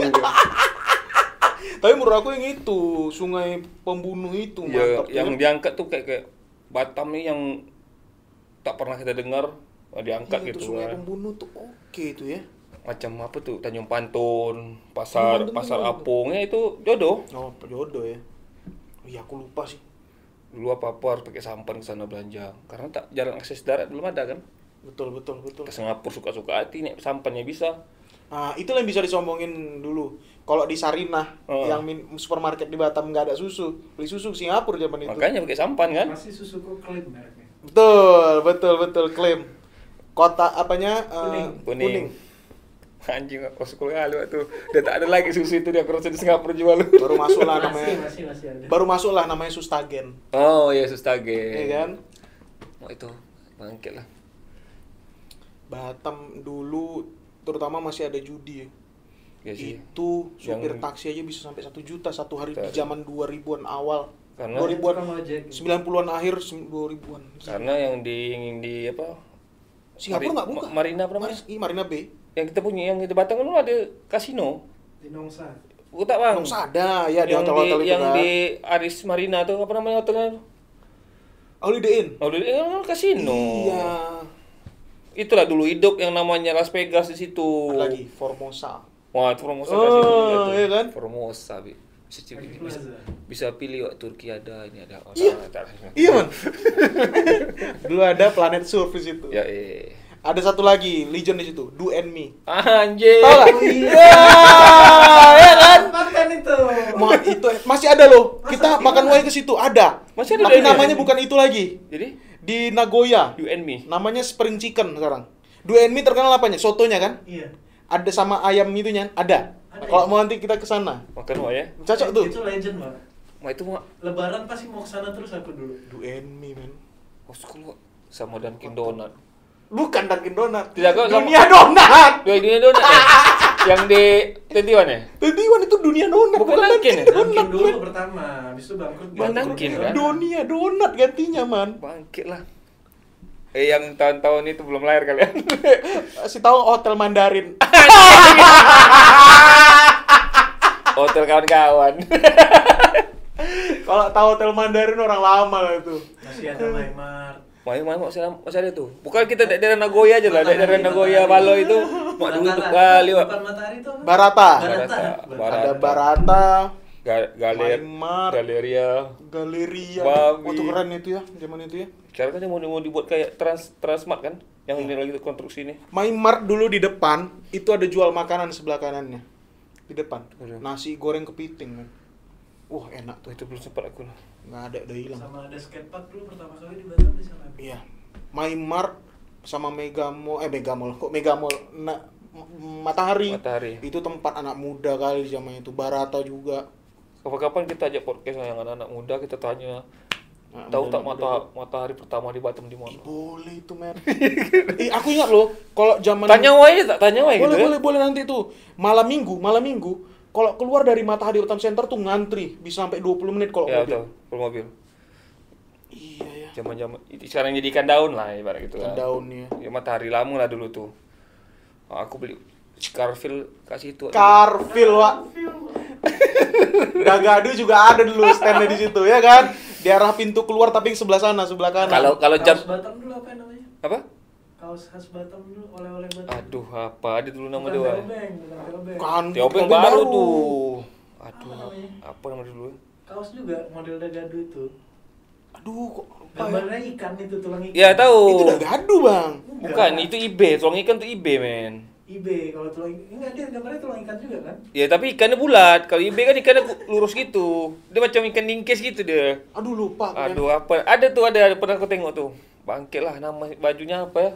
Tapi menurut aku yang itu, Sungai Pembunuh itu ya, mantap. Yang diangkat tuh kayak Batam nih yang tak pernah kita dengar diangkat itu gitu. Sungai Pembunuh tuh oke itu ya. Macam apa tuh Tanjung Pantun, Pasar Apungnya itu jodoh. Oh, jodoh ya. Iya, aku lupa sih. Dulu apa-apa harus pakai sampan ke sana belanja. Karena tak jalan akses darat belum ada kan. Betul. Ke Singapura suka-suka hati nih sampannya bisa. Nah, itu yang bisa disombongin dulu. Kalau di Sarinah, yang supermarket di Batam nggak ada susu, beli susu Singapura zaman itu. Makanya pakai sampan kan? Masih susuku klaim mereknya. Betul klaim. Kota apanya? Kuning. Anjing, kosku kali waktu. Dia tak ada lagi susu itu dia kurang di Singapura jual. Baru masuk lah namanya. Masih ada. Baru masuk lah namanya Sustagen. Oh iya Sustagen. Iya kan? Oh itu bangkit lah. Batam dulu terutama masih ada judi ya. Ya sih. Itu supir taksi aja bisa sampai 1 juta satu hari di zaman 2000-an awal. Karena 2000-an 90-an akhir 2000-an. Karena yang di apa? Singapura enggak buka. Marina apa namanya? Marina Bay. Yang kita punya, yang di Batam kan ada kasino. Di Nongsa. Tak bang. Nongsa ada ya di itu hotel-hotel itu yang kan. Di Aris Marina tuh apa namanya hotelnya? Holiday Inn. Holiday Inn kan kasino. Iya. Itulah dulu hidup yang namanya Las Vegas di situ. Ada lagi Formosa. Wah, itu Formosa kasino juga tuh. Iya kan? Formosa, bisa pilih Turki ada, ini ada. Iya man. Dulu ada Planet Surf di situ. Ya Ada satu lagi Legion di situ, Do and Me. Anjir. Tahu enggak? Iya, ya kan? Makan itu. Itu masih ada loh. Kita makan wine ke situ ada. Masih ada. Tapi namanya bukan itu lagi. Jadi di Nagoya. You and Me. Namanya Spring Chicken sekarang. Do and Me terkenal apanya? Sotonya kan? Iya. Ada sama ayam itunya, ada. Kalau mau nanti kita ke sana. Makan ya. Cocok tuh. Itu legend, Pak. itu mah Lebaran pasti mau kesana terus aku dulu. Do and me, man. Oskul sama Dunkin Donat. Bukan Dunkin Donat. Tidak kok sama Dunia Donat. Dunia Donat ya? Yang di 21 ya? 21 itu Dunia Donat. Bukan Dunkin ya? Dunkin dulu pertama, habis itu bangkrut. Bukan Dunkin kan? Dunia Donat gantinya, man. Bangkit lah. Yang tahun-tahun itu belum lahir kalian. Si tahu Hotel Mandarin. Hotel kawan-kawan. Kalau tahu Hotel Mandarin orang lama lah itu. Masih ada Maimart. Masih ada tuh. Bukan kita daerah Nagoya aja lah, daerah Nagoya Balo itu. Mak dulu tuh kali, Pak. Bukan Matahari itu apa? Barata. Barata. Ada Barata. Galer, Galeria. Wah, Babi. itu keren itu ya, zaman itu ya. Sekarang kan mau dibuat kayak Transmart kan? Yang ini lagi tuh konstruksi ini. Maimart dulu di depan itu ada jual makanan sebelah kanannya. Di depan. Nasi goreng kepiting, man. Wah, enak tuh. Itu belum sempat aku lah. Nggak ada, udah hilang. Sama ada skatepark dulu pertama kali di Batam di sana. Iya. Maimart sama Megamall, kok Megamall? Matahari. Itu tempat anak muda kali di zaman itu. Barata juga. Kapan-kapan kita ajak podcast yang anak-anak muda, kita tanya tahu tak matahari pertama di Batam di mana? Boleh itu, men. Aku ingat loh, kalau zaman tanya wae gitu ya. Boleh nanti tuh. Malam minggu, kalau keluar dari Matahari Batam Center tuh ngantri bisa sampai 20 menit kalau ya, mobil. Kalau mobil. Iya ya. Zaman-zaman sekarang jadi ikan daun lah ibarat gitu kan. Ikan daun ya. Ya Matahari lama lah dulu tuh. Aku beli Carville kasih itu. Carville, Wak. Gagadu juga ada dulu stand-nya di situ ya kan. Di arah pintu keluar tapi sebelah kanan. Kalau jam Batam dulu apa namanya? Apa? Kaos khas Batam dulu, oleh-oleh Batam. Aduh, apa? Ada dulu nama dia. Bukan Teobeng baru tuh. Aduh, apa nama dulu? Kaos juga model Dagadu itu. Aduh, kok gambarnya ikan itu, tulang ikan. Ya, tahu. Itu Dagadu, Bang. Bukan, itu IB, tulang ikan tuh IB, men. IB, kalau tulang ikan, enggak, dia gambarnya tulang ikan juga kan? Ya, tapi ikannya bulat. Kalau IB kan ikannya lurus gitu. Dia macam ikan ningkes gitu dia. Aduh, lupa. Aduh, apa? Ada pernah aku tengok tuh. Bangke lah, nama bajunya apa ya?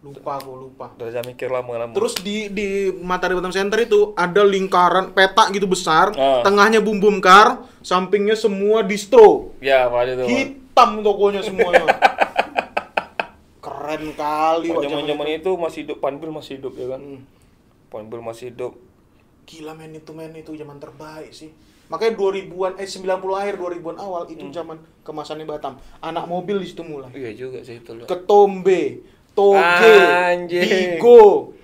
Lupa. Udah jangan mikir lama-lama. Terus di Matahari Batam Center itu ada lingkaran peta gitu besar, tengahnya Bum Car, sampingnya semua distro. Ya, ada tuh. Hitam tokonya semuanya. Keren kali. Zaman-zaman itu masih hidup, Panbil masih hidup ya kan. Panbil masih hidup. Gila men itu zaman terbaik sih. Makanya 90-an 90 akhir 2000-an awal itu zaman kemasannya Batam. Anak mobil di situ mulai. Iya juga sih itu loh. Ketombe, Toge, Bigo.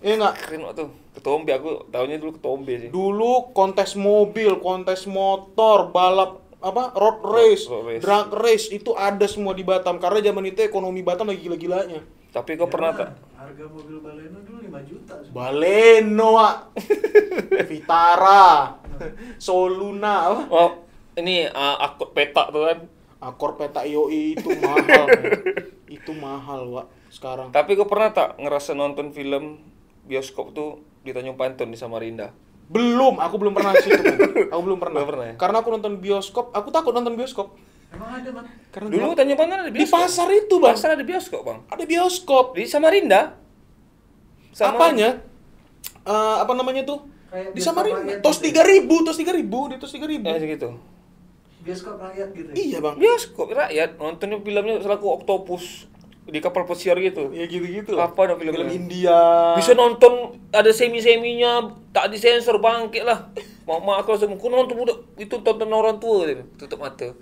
Iya enggak? Keren waktu. Ketombe, aku tahunya dulu Ketombe sih. Dulu kontes mobil, kontes motor, balap road race, drag race itu ada semua di Batam karena zaman itu ekonomi Batam lagi gila-gilanya. Tapi kau pernah tak? Harga mobil Baleno dulu 5 juta. Baleno, Vitara, Soluna, apa? Oh, ini akut petak tuh kan. Akor peta IOI itu mahal. Itu mahal, Wak, sekarang. Tapi kau pernah tak ngerasa nonton film bioskop tuh di Tanjung Panton di Samarinda? Belum, aku belum pernah ke situ, Man. Aku belum pernah. Ya? Karena aku nonton bioskop, aku takut nonton bioskop. Emang ada, Bang? Karena dulu Tanjung Panton ada bioskop. Di pasar itu, Bang. Pasar ada bioskop, Bang. Ada bioskop Di Samarinda. Apanya? Apa namanya tuh? Kayak di Samarinda. Tos 3.000, di tos 3.000. Ya segitu. Bioskop rakyat gitu. Iya, Bang. Bioskop rakyat, nontonnya filmnya selaku Oktopus di kapal pesiar gitu. Ya gitu-gitu. Apa ada film India. Bisa nonton ada semi-seminya, tak disensor, bangkit lah. Mama aku langsung nonton udah itu tonton orang tua gitu. Tutup mata.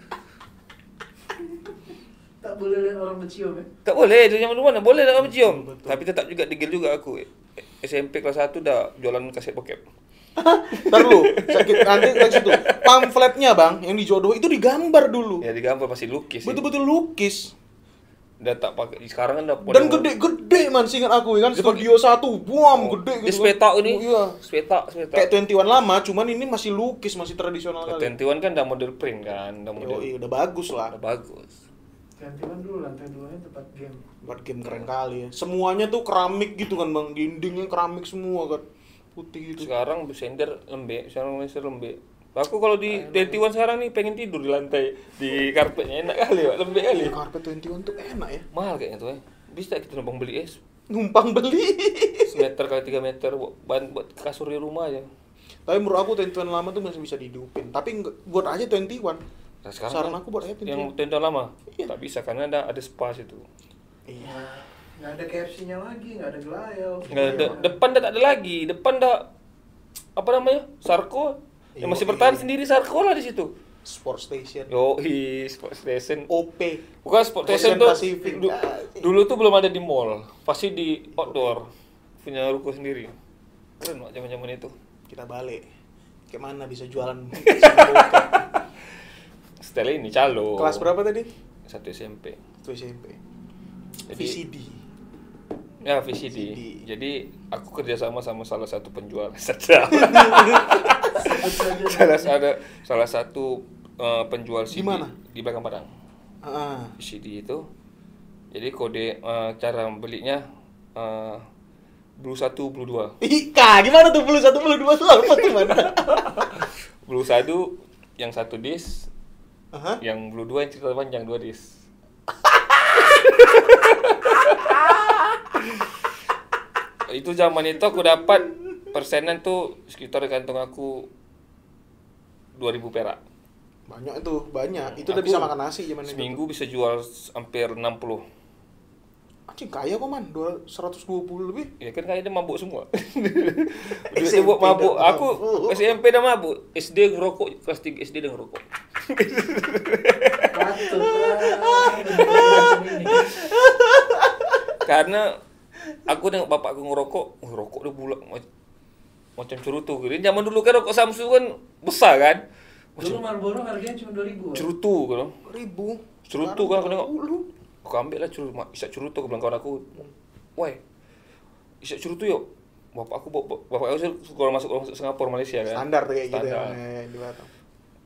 Tak boleh lihat orang bercium ya? Tak boleh, dari zaman mana boleh orang bercium. Tapi tetap juga digil juga aku. SMP kelas 1 dah jualan kaset bokep. Ntar lu, sakit nanti ke situ. Pamfletnya, Bang, yang dijodoh itu digambar dulu. Ya digambar masih lukis. Betul-betul lukis. Udah tak pakai sekarang kan udah. Dan gede-gede, man, seingat aku kan. Studio 1, buam, gede gitu. Di Spetak ini. Iya. Spetak. Kayak 21 lama, cuman ini masih lukis, masih tradisional kali. 21 kan udah model print kan, udah model. Udah bagus lah. Udah bagus. 21 dulu lantai 2-nya tempat game. Tempat game keren kali ya. Semuanya tuh keramik gitu kan, Bang. Dindingnya keramik semua kan. Putih gitu. Sekarang sender lembek, Aku kalau di 21 sekarang nih pengen tidur di lantai, di karpetnya enak kali, Pak. Lembek kali. Karpet 21 tuh enak ya. Mahal kayaknya tuh ya. Bisa kita numpang beli Numpang beli. 1 meter kali 3 meter buat kasur di rumah aja. Tapi menurut aku 21 lama tuh masih bisa dihidupin. Tapi buat aja 21. Nah, sekarang saran aku buat aja 21. Yang tenda lama tak bisa karena ada spa situ. Iya. Nggak ada KFC-nya lagi, nggak ada gelayau. Depan dah tak ada lagi. Depan dah apa namanya? Sarko. Yang masih bertahan sendiri Sarko lah di situ. Sport Station. Sport Station. OP. Bukan Sport Station tuh. Dulu tuh belum ada di mall. Pasti di outdoor. Punya ruko sendiri. Keren Wak zaman-zaman itu. Kita balik. Kayak mana bisa jualan setelah ini calo. Kelas berapa tadi? 1 SMP. 1 SMP. Jadi, VCD. Ya VCD. Jadi aku kerja sama salah satu penjual saja. salah satu penjual CD. Di mana? Di Belakang Padang. VCD itu. Jadi kode cara belinya Blue 1, Blue 2. Gimana tuh Blue 1, Blue 2 tuh apa tuh mana? Blue 1 yang 1 disk. Yang Blue 2 yang cerita panjang 2 disk. Itu zaman itu aku dapat persenan tuh sekitar kantong aku 2.000 perak. Banyak tuh, banyak. Itu udah bisa makan nasi zaman itu. Seminggu bisa jual hampir 60. Anjing kaya kok man, 120 lebih. Ya kan kaya dia mabuk semua. Dia mabuk. Aku SMP dah mabuk. SD ngerokok, kelas 3 SD dah ngerokok. Karena aku tengok bapak aku ngerokok dia bulak macam cerutu gitu. Zaman dulu kan rokok Samsu kan besar kan. Dulu Marlboro harganya cuma 2.000. Cerutu kan. 1.000. Cerutu kan aku tengok. Aku ambil lah isap cerutu ke bilang kawan aku. Woi. Isap cerutu yuk. Bapak aku sekolah masuk Singapura Malaysia kan. Standar kayak gitu ya di Batam.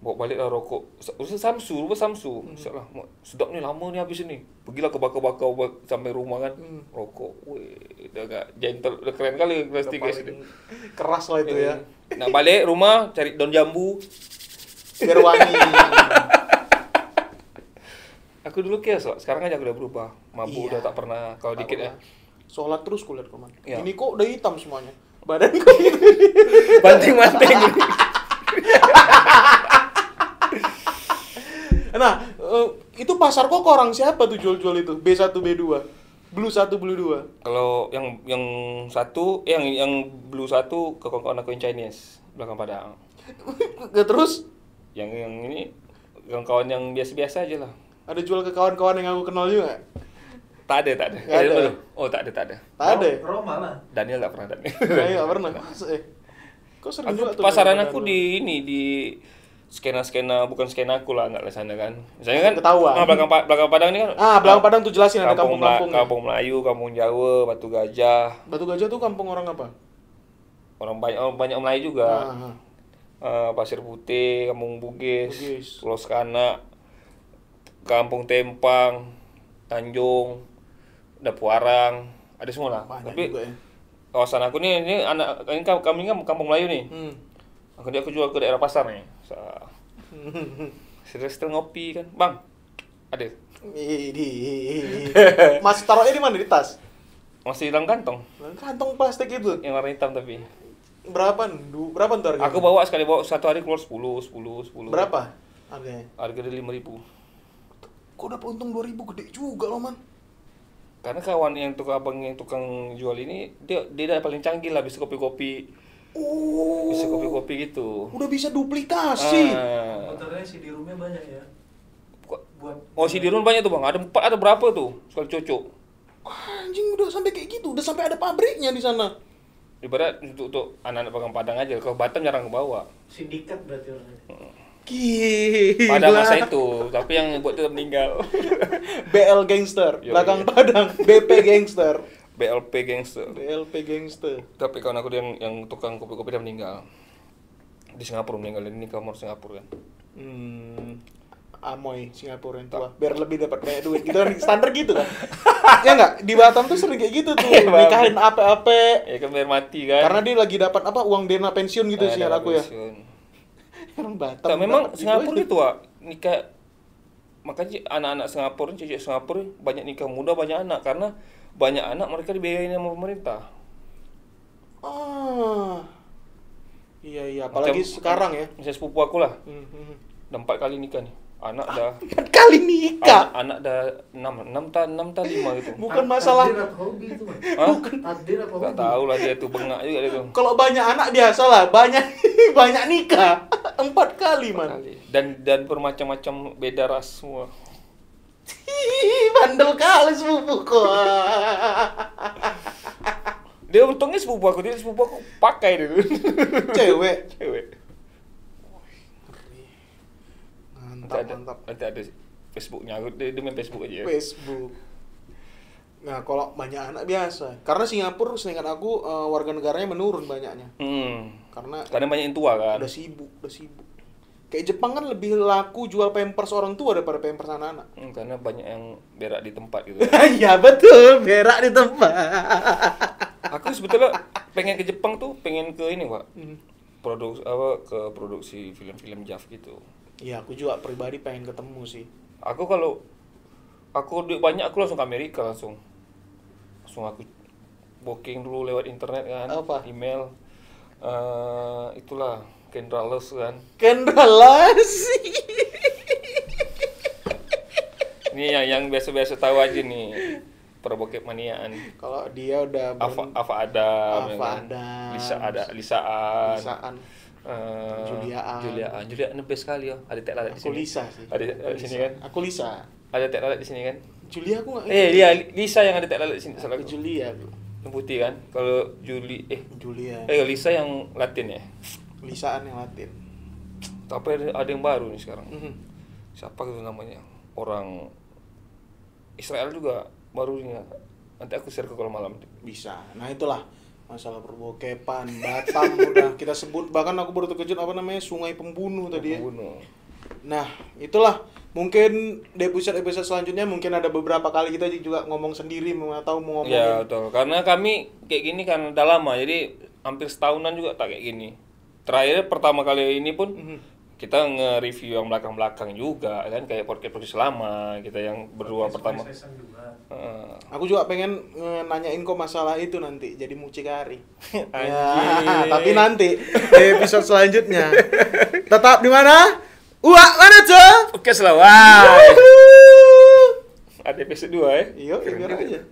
Bawa balik lah rokok. Samsu. Salah. Sedap ni, lama ni habis ni. Pergilah ke bakar-bakar sampai rumah kan. Rokok. Weh, dah agak gentle, dah keren kali kelas 3 SD. Keras lah itu ya. Nak balik rumah cari daun jambu. Biar wangi. Aku dulu chaos, sekarang aja aku udah berubah. Mabuk udah tak pernah, kalau dikit ya. Sholat terus kulihat koman. Ya. Ini kok udah hitam semuanya. Badan kok gitu. Banting-banting. Nah, itu pasar kok orang siapa tuh jual-jual itu? B1, B2. Blue 1, Blue 2. Kalau yang satu, yang Blue 1 ke kawan-kawan aku yang Chinese, Belakang Padang. Terus Yang ini kawan-kawan yang biasa-biasa aja lah. ada jual ke kawan-kawan yang aku kenal juga? Tak ada. Nggak ada. Oh, tak ada. Tak ada. Roma lah. Daniel tak pernah Daniel. Nggak pernah. Kok sering juga tuh? Pasaran aku di skena bukan skena aku lah, enggak ke sana kan. Misalnya kan ketahuan. Belakang Padang ni kan. Belakang Padang tuh jelasin ada kampung-kampung. Kampung Melayu, Kampung Jawa, Batu Gajah. Batu Gajah tuh kampung orang apa? Orang banyak Melayu juga. Pasir Putih, Kampung Bugis, Pulau Sekanak, Kampung Tempang, Tanjung, Dapuarang, ada semua lah. Banyak tapi juga ya. Kawasan aku ni kami kan Kampung Melayu ni. Aku jual ke daerah pasar ni. Sedang ngopi kan, bang. Ada. Masih taruhnya di mana, di tas? Masih dalam kantong. Kantong plastik itu. Yang warna hitam tapi. Berapa ntar harganya? Aku bawa satu hari keluar 10. Berapa harganya? Harganya 5.000. Kok dapat untung 2.000, gede juga loh man. Karena kawan yang tukang jual ini dia dah paling canggih lah, bisa kopi-kopi. Bisa kopi-kopi gitu. Udah bisa duplikasi. Motornya CD-ROM-nya banyak ya. CD-ROM banyak tuh bang. Ada berapa tuh sekali cocok. Anjing udah sampai kayak gitu, udah sampai ada pabriknya di sana. Ibarat untuk anak-anak Belakang Padang aja. Kalau Batam jarang kebawa. Sindikat berarti orangnya. Gila. Pada masa itu, tapi yang buat itu meninggal. BL Gangster, Belakang Padang, BP Gangster. BLP Gangster. BLP Gangster. Tapi kawan aku yang tukang kopi-kopi dia meninggal. Di Singapura meninggal, ini kamar Singapura kan. Amoy Singapura yang tua. Biar lebih dapat banyak duit. Gitu kan standar gitu kan. Ya enggak? Di Batam tuh sering kayak gitu tuh. Nikahin ape-ape. Ya kan biar mati kan. Karena dia lagi dapat uang dena pensiun gitu sih aku ya. Orang Batam. Memang Singapura gitu nikah. Makanya anak-anak Singapura, cewek Singapura banyak nikah muda, banyak anak karena banyak anak mereka dibiayain sama pemerintah. Iya, apalagi macam, sekarang ya. Misalnya sepupu aku lah. Udah 4 kali nikah nih. Anak dah 4 kali nikah. Anak dah 6 ta 5 gitu. Bukan masalah takdir atau hobi itu, Mas? Bukan. Takdir atau Enggak hobi? tahu lah dia tuh bengak juga dia tuh. Kalau banyak anak biasa lah, banyak banyak nikah. 4 kali, Man. Dan bermacam-macam beda ras semua. Bandel kali sepupuku. Dia untungnya sepupu aku pakai dia. Cewek. Mantap. Nanti ada Facebooknya, dia main Facebook aja. Facebook. Nah, kalau banyak anak biasa. Karena Singapura, seingat aku, warga negaranya menurun banyaknya. Karena banyak yang tua kan. Udah sibuk. Kayak Jepang kan lebih laku jual pampers orang tua daripada pampers anak-anak. Karena banyak yang berak di tempat gitu. Iya betul, berak di tempat. Aku sebetulnya pengen ke Jepang tuh, pengen ke ini, Pak. Ke produksi film-film JAV gitu. Iya, aku juga pribadi pengen ketemu sih. Kalau aku duit banyak, aku langsung ke Amerika langsung aku booking dulu lewat internet kan. Apa? Email itulah Kendrales kan. Kendrales. Ini yang biasa-biasa tahu aja nih. Perbokep maniaan. Kalau dia udah Ava Adam, Lisaan. Juliaan the best sekali ya. Ada tek lalat di sini. Aku Lisa sih. Ada di sini kan? Aku Lisa. Ada tek lalat di sini kan? Julia aku enggak. Iya, Lisa yang ada tek lalat di sini. Salah aku. Julia. Yang putih kan? Kalau Julia. Lisa yang Latin ya. Lisaan yang Latin. Tapi ada yang baru nih sekarang. Siapa itu namanya? Orang Israel juga barunya. Nanti aku share ke kalau malam. Bisa. Nah, itulah masalah perbokepan. Batam udah kita sebut, bahkan aku baru terkejut sungai pembunuh tadi ya. Nah, itulah mungkin di episode selanjutnya mungkin ada beberapa kali kita juga ngomong sendiri atau mau ngomongin. Ya, betul. Karena kami kayak gini kan udah lama. Jadi hampir setahunan juga tak kayak gini. Terakhir pertama kali ini pun kita nge-review yang belakang-belakang juga kan, kayak podcast lama kita yang berdua pertama. Aku juga pengen nanyain kok masalah itu nanti jadi mucikari. Anjir. Tapi nanti di episode selanjutnya. Tetap di mana? Mana tuh? Oke, selamat. Ada episode 2 ya. Iya, biar aja.